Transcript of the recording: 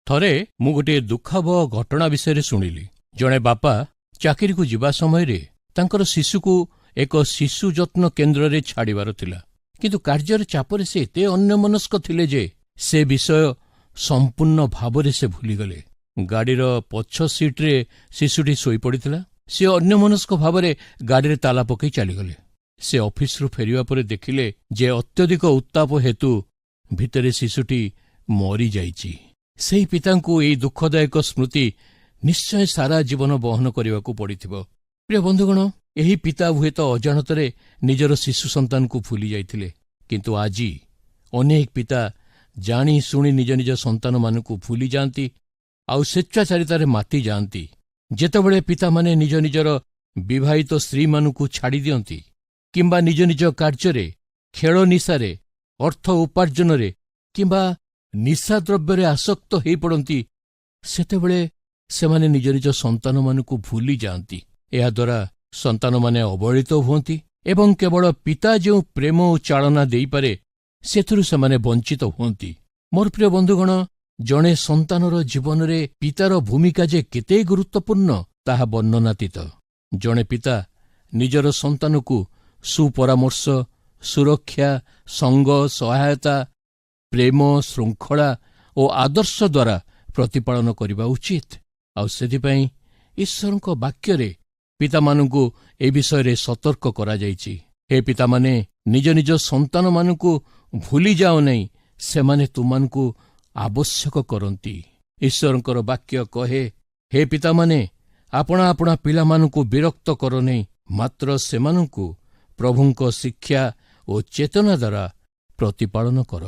ଥରେ ମୁଁ ଗୋଟିଏ ଦୁଃଖାବହ ଘଟଣା ବିଷୟରେ ଶୁଣିଲି। ଜଣେ ବାପା ଚାକିରିକୁ ଯିବା ସମୟରେ ତାଙ୍କର ଶିଶୁକୁ ଏକ ଶିଶୁ ଯତ୍ନ କେନ୍ଦ୍ରରେ ଛାଡ଼ିବାର ଥିଲା, କିନ୍ତୁ କାର୍ଯ୍ୟର ଚାପରେ ସେ ଏତେ ଅନ୍ୟମନସ୍କ ଥିଲେ ଯେ ସେ ବିଷୟ ସମ୍ପୂର୍ଣ୍ଣ ଭାବରେ ସେ ଭୁଲିଗଲେ। ଗାଡ଼ିର ପଛ ସିଟ୍ରେ ଶିଶୁଟି ଶୋଇପଡ଼ିଥିଲା। ସେ ଅନ୍ୟମନସ୍କ ଭାବରେ ଗାଡ଼ିରେ ତାଲା ପକାଇ ଚାଲିଗଲେ। ସେ ଅଫିସରୁ ଫେରିବା ପରେ ଦେଖିଲେ ଯେ ଅତ୍ୟଧିକ ଉତ୍ତାପ ହେତୁ ଭିତରେ ଶିଶୁଟି ମରିଯାଇଛି। ସେହି ପିତାଙ୍କୁ ଏହି ଦୁଃଖଦାୟକ ସ୍ମୃତି ନିଶ୍ଚୟ ସାରା ଜୀବନ ବହନ କରିବାକୁ ପଡ଼ିଥିବ। ପ୍ରିୟ ବନ୍ଧୁଗଣ, ଏହି ପିତା ହୁଏତ ଅଜାଣତରେ ନିଜର ଶିଶୁ ସନ୍ତାନକୁ ଭୁଲି ଯାଇଥିଲେ, କିନ୍ତୁ ଆଜି ଅନେକ ପିତା ଜାଣି ଶୁଣି ନିଜ ନିଜ ସନ୍ତାନମାନଙ୍କୁ ଭୁଲି ଯାଆନ୍ତି, ଆଉ ସ୍ୱେଚ୍ଛାଚାରିତାରେ ମାତି ଯାଆନ୍ତି। ଯେତେବେଳେ ପିତାମାନେ ନିଜ ନିଜର ବିବାହିତ ସ୍ତ୍ରୀମାନଙ୍କୁ ଛାଡ଼ି ଦିଅନ୍ତି କିମ୍ବା ନିଜ ନିଜ କାର୍ଯ୍ୟରେ, ଖେଳ ନିଶାରେ, ଅର୍ଥ ଉପାର୍ଜନରେ କିମ୍ବା ନିଶାଦ୍ରବ୍ୟରେ ଆସକ୍ତ ହୋଇପଡ଼ନ୍ତି, ସେତେବେଳେ ସେମାନେ ନିଜ ନିଜ ସନ୍ତାନମାନଙ୍କୁ ଭୁଲି ଯାଆନ୍ତି। ଏହାଦ୍ୱାରା ସନ୍ତାନମାନେ ଅବହେଳିତ ହୁଅନ୍ତି ଏବଂ କେବଳ ପିତା ଯେଉଁ ପ୍ରେମ ଓ ଚାଳନା ଦେଇପାରେ ସେଥିରୁ ସେମାନେ ବଞ୍ଚିତ ହୁଅନ୍ତି। ମୋର ପ୍ରିୟ ବନ୍ଧୁଗଣ, ଜଣେ ସନ୍ତାନର ଜୀବନରେ ପିତାର ଭୂମିକା ଯେ କେତେ ଗୁରୁତ୍ୱପୂର୍ଣ୍ଣ ତାହା ବର୍ଣ୍ଣନାତୀତ। ଜଣେ ପିତା ନିଜର ସନ୍ତାନକୁ ସୁପରାମର୍ଶ, ସୁରକ୍ଷା, ସଙ୍ଗ, ସହାୟତା, ପ୍ରେମ, ଶୃଙ୍ଖଳା ଓ ଆଦର୍ଶ ଦ୍ୱାରା ପ୍ରତିପାଳନ କରିବା ଉଚିତ। ଆଉ ସେଥିପାଇଁ ଈଶ୍ୱରଙ୍କ ବାକ୍ୟରେ ପିତାମାନଙ୍କୁ ଏ ବିଷୟରେ ସତର୍କ କରାଯାଇଛି। ହେ ପିତାମାନେ, ନିଜ ନିଜ ସନ୍ତାନମାନଙ୍କୁ ଭୁଲି ଯାଅ ନାହିଁ, ସେମାନେ ତୁମମାନଙ୍କୁ ଆବଶ୍ୟକ କରନ୍ତି। ଈଶ୍ୱରଙ୍କର ବାକ୍ୟ କହେ, ହେ ପିତାମାନେ, ଆପଣା ଆପଣା ପିଲାମାନଙ୍କୁ ବିରକ୍ତ କର ନାହିଁ, ମାତ୍ର ସେମାନଙ୍କୁ ପ୍ରଭୁଙ୍କ ଶିକ୍ଷା ଓ ଚେତନା ଦ୍ୱାରା ପ୍ରତିପାଳନ କର।